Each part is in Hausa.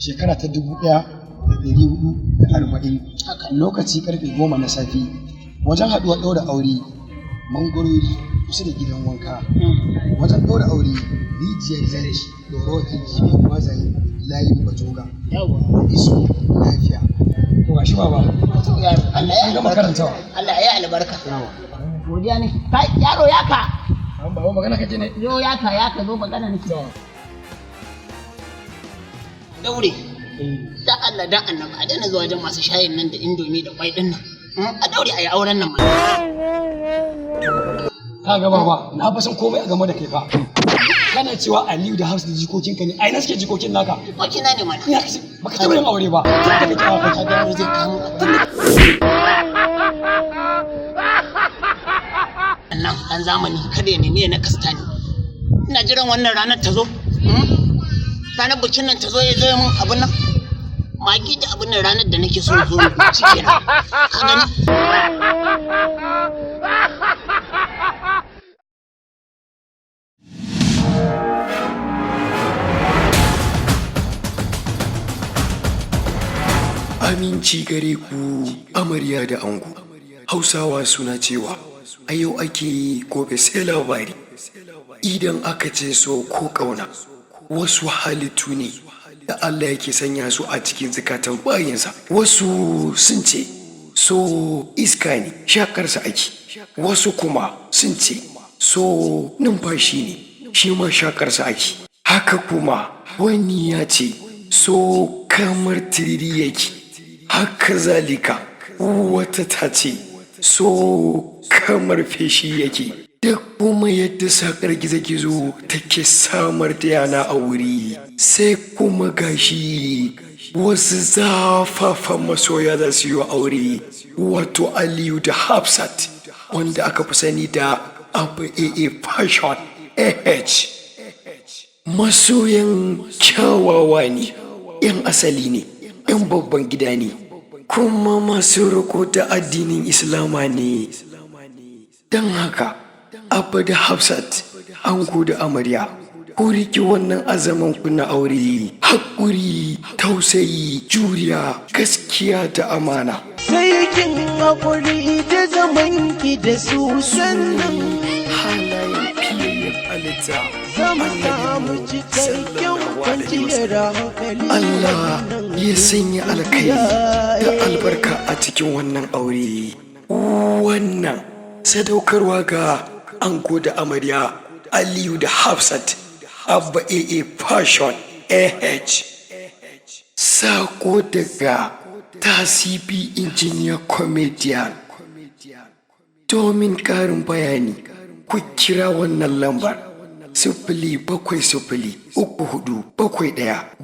shekara ta 1440 lokaci karfe 10 na safe wajen haduwar ɗaura aure mangorori kusa da gidan wanka wajen ɗaura aure rijiyar zare da roƙi shi mazayi layin bajoga iso lafiya to gashi baba Allah ya gama karantawa Allah ya albarka godiya ne kai yaro yaka an baba magana kaje ne yo yaka zo magana nake daure da Allah da annabi a dana zuwa wajen masu shayin nan da indomi da kwai din nan a daure ayi auren nan ma ka ga baba na fa san komai a game da kai fa kana cewa Aliyu da Hafsa da jikokinka ne ai na suke jikokin naka jikokina ne mana ina kace baka taba yin aure ba ka ga ka ga zai kawo nan dan zamani kada ya nemi na kasta ne ina jiran wannan ranar ta zo ranar bikin nan ta zo ya zo mun abin nan magi da abin nan ranar da nake so zo ci kenan ka gani Aminci gare ku amarya da ango. Hausawa suna cewa a yau ake yi gobe sai labari. Idan aka ce so ko ƙauna wasu halittu ne da Allah yake sanya su a cikin zukatan bayinsa. Wasu sun ce so iska ne shakarsa ake. Wasu kuma sun ce so numfashi ne shi ma shakarsa ake. Haka kuma wani ya ce so kamar tiriri yake. Haka zalika wata ta ce so kamar feshi yake da kuma yadda sakar gizo-gizo take samar da yana a wuri sai kuma gashi wasu zafafan masoya za su yi aure wato Aliyu da Hafsat wanda aka fi sani da Abba AA Fashion AH masoyan kyawawa ne 'yan asali ne 'yan babban gida ne kuma masu riko da addinin Islama ne don haka Abba da Hafsat ango da amarya ku riki wannan azaman ku na aure haƙuri tausayi juriya gaskiya da amana sai kin haƙuri da zaman ki da su sannan halayen fiyayyen halitta zama samu cikakken kwanciyar hankali Allah ya sanya alkai da albarka a cikin wannan aure wannan sadaukarwa ga ango da amarya Aliyu da Hafsat Abba AA Fashion AH sako daga Tasibi Engineer Comedian domin ƙarin bayani ku kira wannan lambar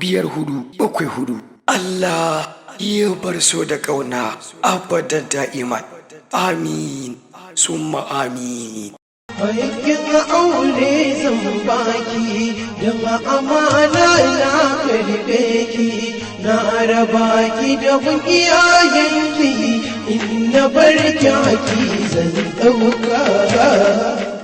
07034715444 Allah ya bar so da ƙauna abadan da'iman amin summa amin aikin aure zan baki don amana na karbe ki na raba ki da bin iyayenki in na bar ki zan ɗauka